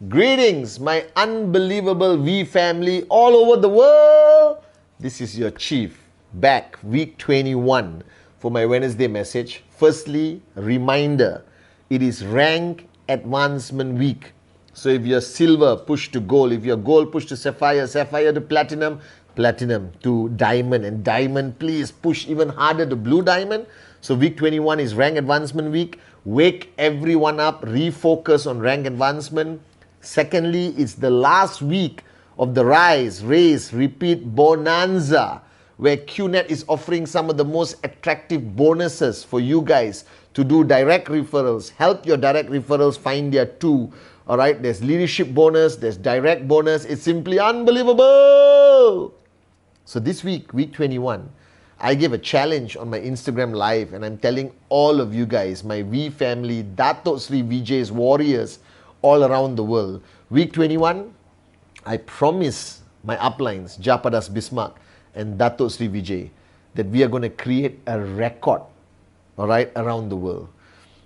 Greetings, my unbelievable V family all over the world. This is your chief back week 21 for my Wednesday message. Firstly, reminder, it is rank advancement week. So if you're silver, push to gold. If you're gold, push to sapphire, sapphire to platinum, platinum to diamond, and diamond, please push even harder to blue diamond. So week 21 is rank advancement week. Wake everyone up, refocus on rank advancement. Secondly, it's the last week of the Rise, Raise, Repeat Bonanza, where QNet is offering some of the most attractive bonuses for you guys to do direct referrals. Help your direct referrals find their two. All right, there's leadership bonus, there's direct bonus. It's simply unbelievable. So this week, week 21, I gave a challenge on my Instagram live, and I'm telling all of you guys, my V family, Dato Sri Vijay's warriors, all around the world. Week 21, I promise my uplines, Japadas Bismarck and Dato Sri Vijay, that we are going to create a record, all right, around the world.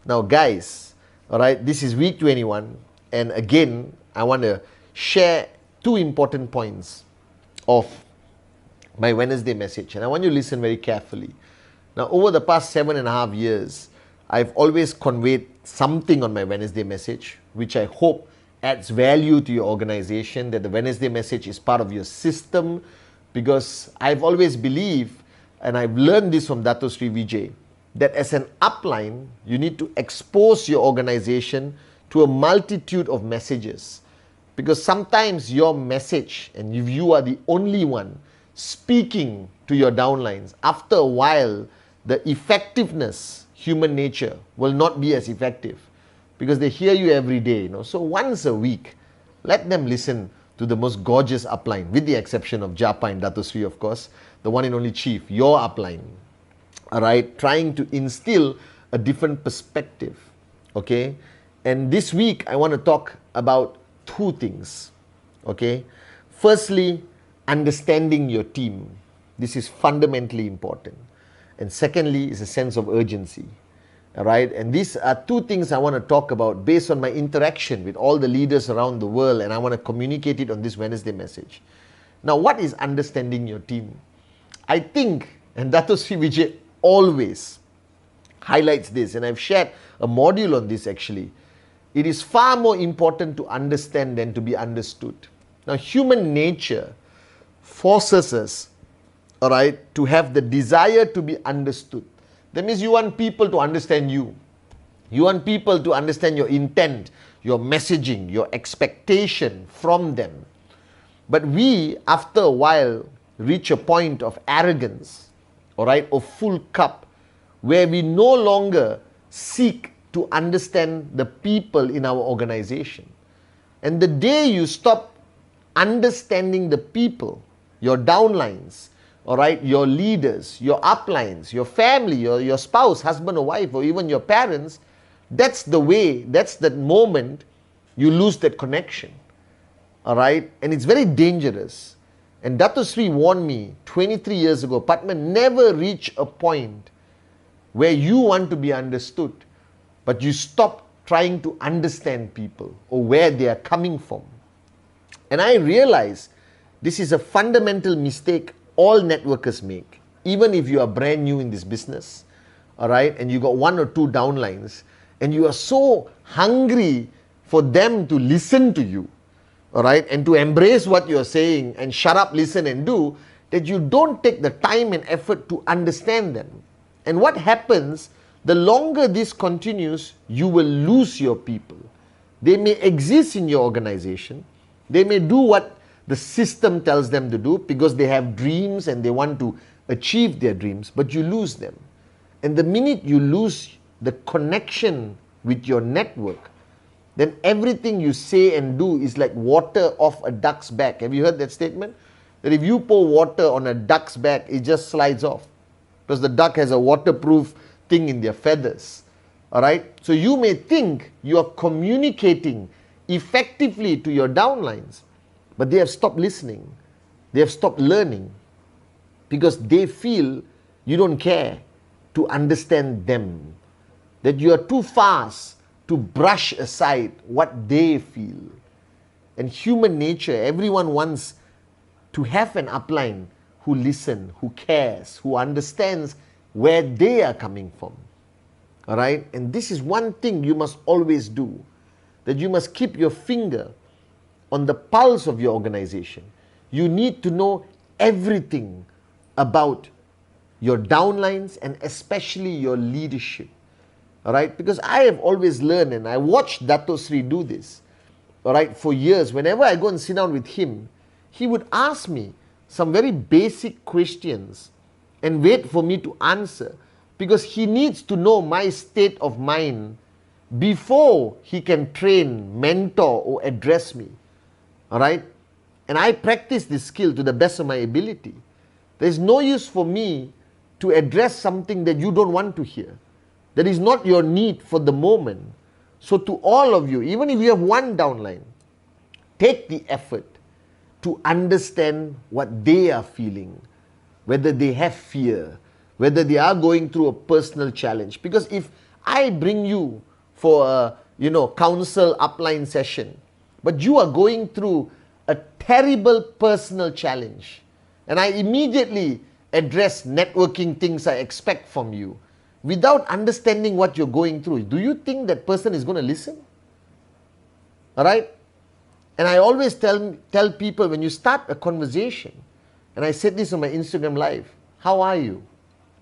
Now, guys, all right, this is week 21, and again, I want to share two important points of my Wednesday message, and I want you to listen very carefully. Now, over the past 7.5 years, I've always conveyed something on my Wednesday message, which I hope adds value to your organization, that the Wednesday message is part of your system, because I've always believed, and I've learned this from Dato Sri Vijay, that as an upline, you need to expose your organization to a multitude of messages. Because sometimes your message, and if you are the only one speaking to your downlines, after a while, the effectiveness, human nature, will not be as effective, because they hear you every day. So once a week, let them listen to the most gorgeous upline, with the exception of Japa and Dato Sri, of course, the one and only chief, your upline. All right, trying to instill a different perspective. Okay, and this week I want to talk about two things. Okay, firstly, understanding your team. This is fundamentally important. And secondly, is a sense of urgency. All right, and these are two things I want to talk about based on my interaction with all the leaders around the world, and I want to communicate it on this Wednesday message. Now, what is understanding your team? I think, and Dato Sri Vijay always highlights this, and I've shared a module on this actually. It is far more important to understand than to be understood. Now, human nature forces us, all right, to have the desire to be understood. That means you want people to understand you. You want people to understand your intent, your messaging, your expectation from them. But we, after a while, reach a point of arrogance, all right, of full cup, where we no longer seek to understand the people in our organization. And the day you stop understanding the people, your downlines, all right, your leaders, your uplines, your family, your spouse, husband or wife, or even your parents, that's the way, that's that moment you lose that connection. All right, and it's very dangerous. And Dato Sri warned me 23 years ago, Padma, never reach a point where you want to be understood, but you stop trying to understand people or where they are coming from. And I realize this is a fundamental mistake all networkers make. Even if you are brand new in this business, all right, and you got one or two downlines, and you are so hungry for them to listen to you, all right, and to embrace what you are saying and shut up, listen and do, that you don't take the time and effort to understand them. And what happens, the longer this continues, you will lose your people. They may exist in your organization, they may do what the system tells them to do because they have dreams and they want to achieve their dreams, but you lose them. And the minute you lose the connection with your network, then everything you say and do is like water off a duck's back. Have you heard that statement? That if you pour water on a duck's back, it just slides off. Because the duck has a waterproof thing in their feathers. Alright? So you may think you are communicating effectively to your downlines, but they have stopped listening. They have stopped learning because they feel you don't care to understand them. That you are too fast to brush aside what they feel. And human nature, everyone wants to have an upline who listens, who cares, who understands where they are coming from. Alright? And this is one thing you must always do. That you must keep your finger on the pulse of your organization. You need to know everything about your downlines and especially your leadership. Alright? Because I have always learned, and I watched Dato Sri do this, alright, for years. Whenever I go and sit down with him, he would ask me some very basic questions and wait for me to answer, because he needs to know my state of mind before he can train, mentor, or address me. Alright? And I practice this skill to the best of my ability. There's no use for me to address something that you don't want to hear. That is not your need for the moment. So to all of you, even if you have one downline, take the effort to understand what they are feeling, whether they have fear, whether they are going through a personal challenge. Because if I bring you for a counsel upline session, but you are going through a terrible personal challenge, and I immediately address networking things I expect from you, without understanding what you're going through, do you think that person is going to listen? Alright? And I always tell people, when you start a conversation, and I said this on my Instagram live, how are you?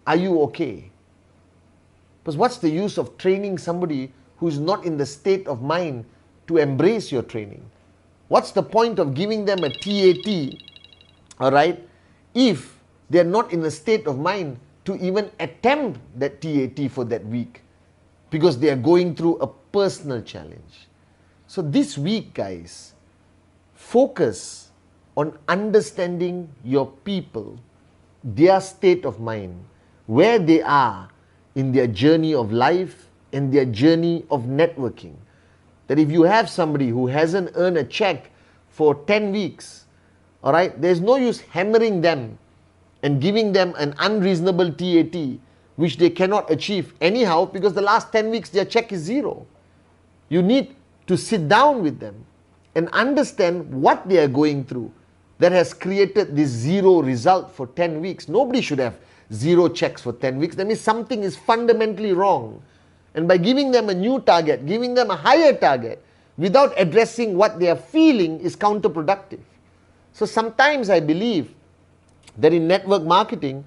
Are you okay? Because what's the use of training somebody who's not in the state of mind to embrace your training? What's the point of giving them a TAT, alright, if they're not in a state of mind to even attempt that TAT for that week, because they are going through a personal challenge. So this week, guys, focus on understanding your people, their state of mind, where they are in their journey of life and their journey of networking. That if you have somebody who hasn't earned a check for 10 weeks, alright, there's no use hammering them and giving them an unreasonable TAT which they cannot achieve anyhow, because the last 10 weeks their check is zero. You need to sit down with them and understand what they are going through that has created this zero result for 10 weeks. Nobody should have zero checks for 10 weeks. That means something is fundamentally wrong. And by giving them a new target, giving them a higher target, without addressing what they are feeling, is counterproductive. So sometimes I believe that in network marketing,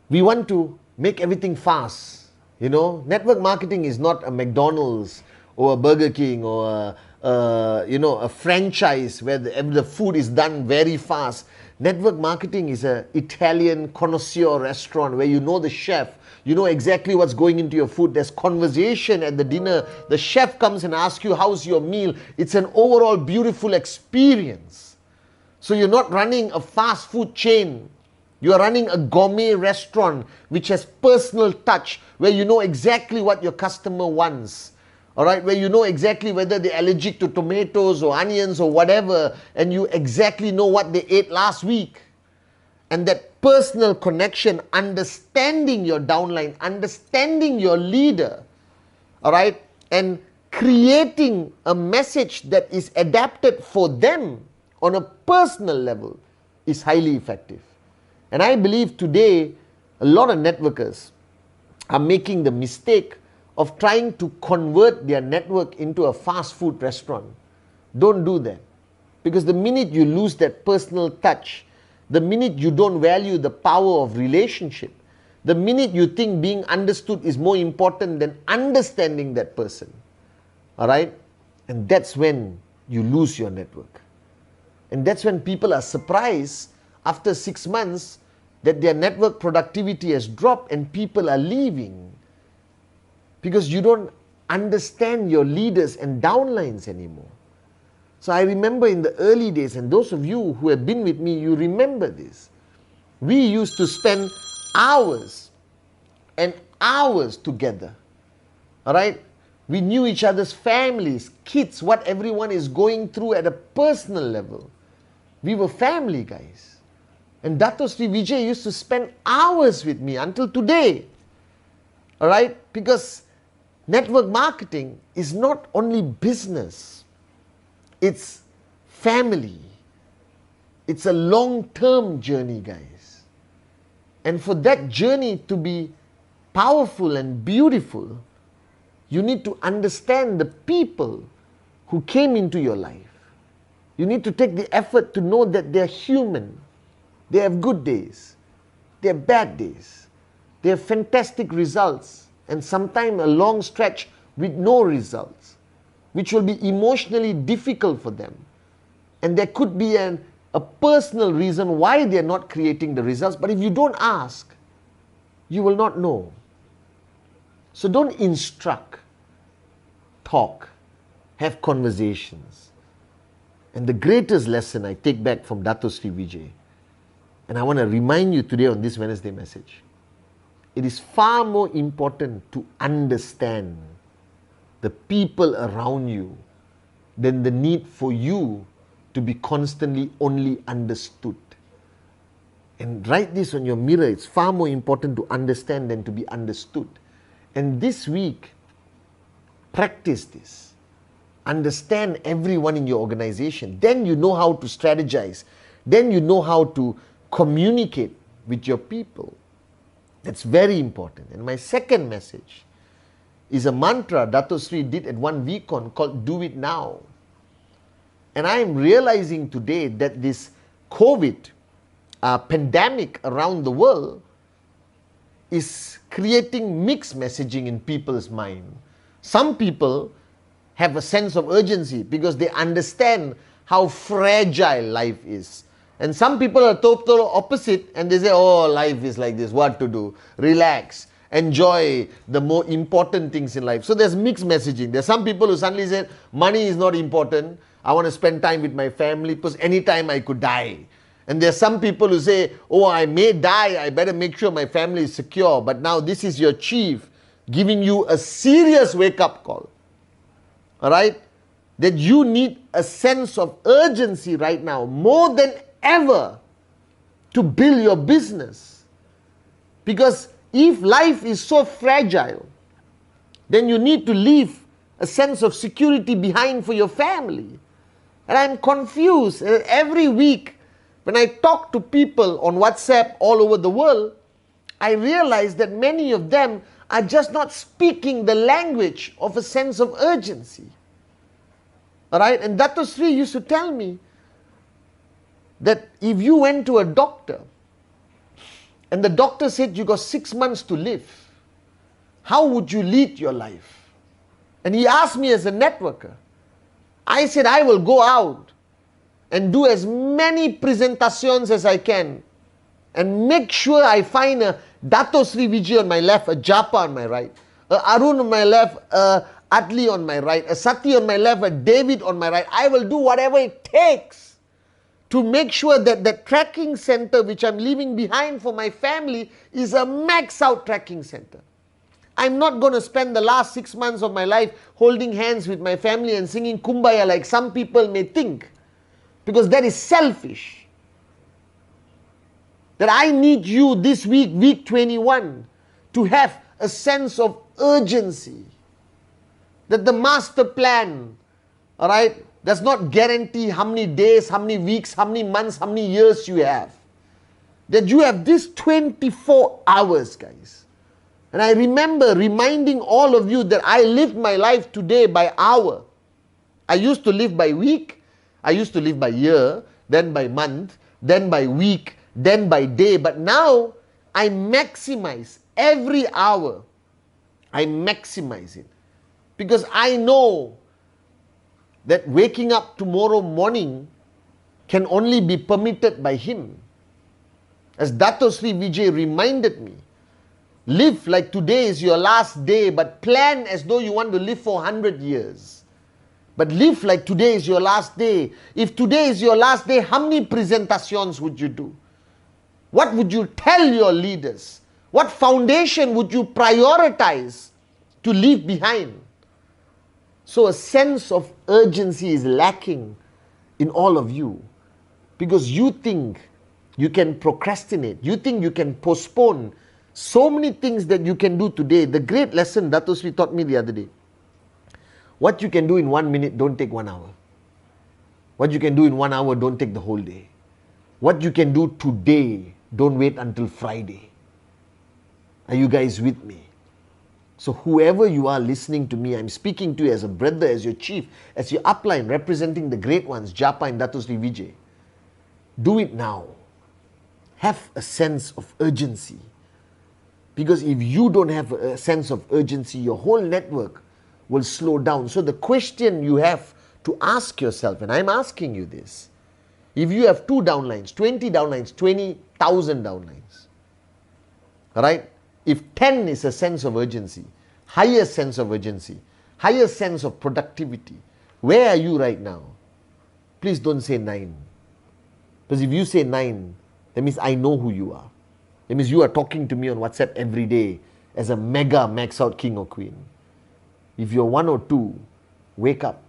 we want to make everything fast. Network marketing is not a McDonald's or a Burger King or a franchise where the food is done very fast. Network marketing is an Italian connoisseur restaurant where you know the chef, you know exactly what's going into your food. There's conversation at the dinner. The chef comes and asks you, how's your meal? It's an overall beautiful experience. So you're not running a fast food chain. You are running a gourmet restaurant which has personal touch, where you know exactly what your customer wants. Alright, where you know exactly whether they're allergic to tomatoes or onions or whatever, and you exactly know what they ate last week. And that personal connection, understanding your downline, understanding your leader, alright, and creating a message that is adapted for them on a personal level is highly effective. And I believe today a lot of networkers are making the mistake of trying to convert their network into a fast food restaurant. Don't do that. Because the minute you lose that personal touch, the minute you don't value the power of relationship, the minute you think being understood is more important than understanding that person, alright? And that's when you lose your network. And that's when people are surprised after 6 months that their network productivity has dropped and people are leaving because you don't understand your leaders and downlines anymore. So I remember in the early days, and those of you who have been with me, you remember this. We used to spend hours and hours together. All right? We knew each other's families, kids, what everyone is going through at a personal level. We were family, guys. And Dato Sri Vijay used to spend hours with me until today. All right? Because network marketing is not only business. It's family. It's a long-term journey, guys. And for that journey to be powerful and beautiful, you need to understand the people who came into your life. You need to take the effort to know that they're human. They have good days. They have bad days. They have fantastic results and sometimes a long stretch with no results, which will be emotionally difficult for them. And there could be a personal reason why they're not creating the results. But if you don't ask, you will not know. So don't instruct, talk, have conversations. And the greatest lesson I take back from Dato Sri Vijay, and I want to remind you today on this Wednesday message, it is far more important to understand the people around you than the need for you to be constantly only understood. And write this on your mirror. It's far more important to understand than to be understood. And this week, practice this. Understand everyone in your organization. Then you know how to strategize. Then you know how to communicate with your people. That's very important. And my second message is a mantra Dato Sri did at one VCon called Do It Now. And I am realizing today that this COVID pandemic around the world is creating mixed messaging in people's mind. Some people have a sense of urgency because they understand how fragile life is. And some people are total opposite and they say, oh, life is like this, what to do? Relax, enjoy the more important things in life. So there's mixed messaging. There's some people who suddenly say, money is not important. I want to spend time with my family because anytime I could die. And there's some people who say, oh, I may die, I better make sure my family is secure. But now this is your chief giving you a serious wake-up call. All right? That you need a sense of urgency right now, more than ever, to build your business. Because if life is so fragile, then you need to leave a sense of security behind for your family. And I'm confused. Every week, when I talk to people on WhatsApp all over the world, I realize that many of them are just not speaking the language of a sense of urgency. All right? And Dato Sri used to tell me that if you went to a doctor and the doctor said you got 6 months to live, how would you lead your life? And he asked me as a networker. I said, I will go out and do as many presentations as I can and make sure I find a Dato Sri Vijay on my left, a Japa on my right, a Arun on my left, a Adli on my right, a Sati on my left, a David on my right. I will do whatever it takes to make sure that the tracking center which I'm leaving behind for my family is a max out tracking center. I'm not going to spend the last 6 months of my life holding hands with my family and singing Kumbaya like some people may think, because that is selfish. That I need you this week, week 21, to have a sense of urgency. That the master plan, all right, does not guarantee how many days, how many weeks, how many months, how many years you have. That you have this 24 hours, guys. And I remember reminding all of you that I lived my life today by hour. I used to live by week, I used to live by year, then by month, then by week, then by day. But now I maximize every hour. I maximize it. Because I know that waking up tomorrow morning can only be permitted by Him. As Dato Sri Vijay reminded me, live like today is your last day, but plan as though you want to live for 100 years. But live like today is your last day. If today is your last day, how many presentations would you do? What would you tell your leaders? What foundation would you prioritize to leave behind? So a sense of urgency is lacking in all of you, because you think you can procrastinate. You think you can postpone so many things that you can do today. The great lesson Dato Sri taught me the other day. What you can do in 1 minute, don't take 1 hour. What you can do in 1 hour, don't take the whole day. What you can do today, don't wait until Friday. Are you guys with me? So whoever you are listening to me, I'm speaking to you as a brother, as your chief, as your upline, representing the great ones, Japa and Dato Sri Vijay. Do it now. Have a sense of urgency. Because if you don't have a sense of urgency, your whole network will slow down. So the question you have to ask yourself, and I'm asking you this, if you have 2 downlines, 20 downlines, 20,000 downlines, alright? If 10 is a sense of urgency, higher sense of urgency, higher sense of productivity, where are you right now? Please don't say 9. Because if you say 9, that means I know who you are. That means you are talking to me on WhatsApp every day as a mega max out king or queen. If you're 1 or 2, wake up.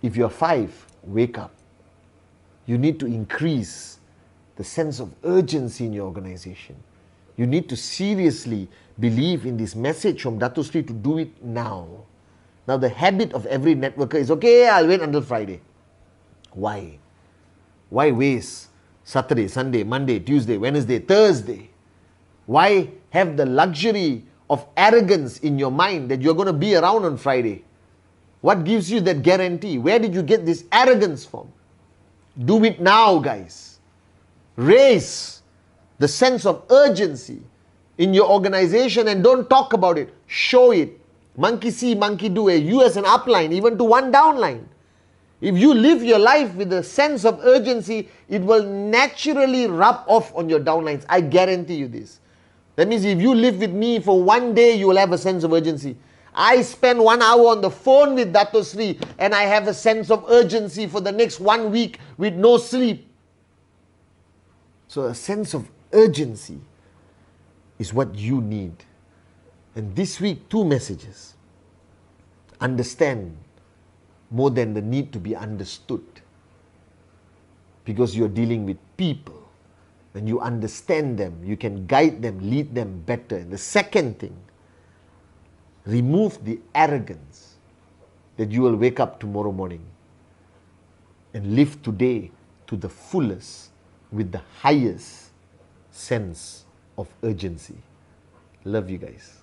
If you're 5, wake up. You need to increase the sense of urgency in your organization. You need to seriously believe in this message from Dato Sri to do it now. Now the habit of every networker is, okay, I'll wait until Friday. Why? Why waste Saturday, Sunday, Monday, Tuesday, Wednesday, Thursday? Why have the luxury of arrogance in your mind that you're going to be around on Friday? What gives you that guarantee? Where did you get this arrogance from? Do it now, guys. Raise the sense of urgency in your organization and don't talk about it. Show it. Monkey see, monkey do. You as an upline, even to one downline. If you live your life with a sense of urgency, it will naturally rub off on your downlines. I guarantee you this. That means if you live with me for 1 day, you will have a sense of urgency. I spend 1 hour on the phone with Dato Sri and I have a sense of urgency for the next 1 week with no sleep. So a sense of urgency is what you need. And this week, 2 messages. Understand more than the need to be understood. Because you're dealing with people. When you understand them, you can guide them, lead them better. And the second thing, remove the arrogance that you will wake up tomorrow morning and live today to the fullest with the highest sense of urgency. Love you guys.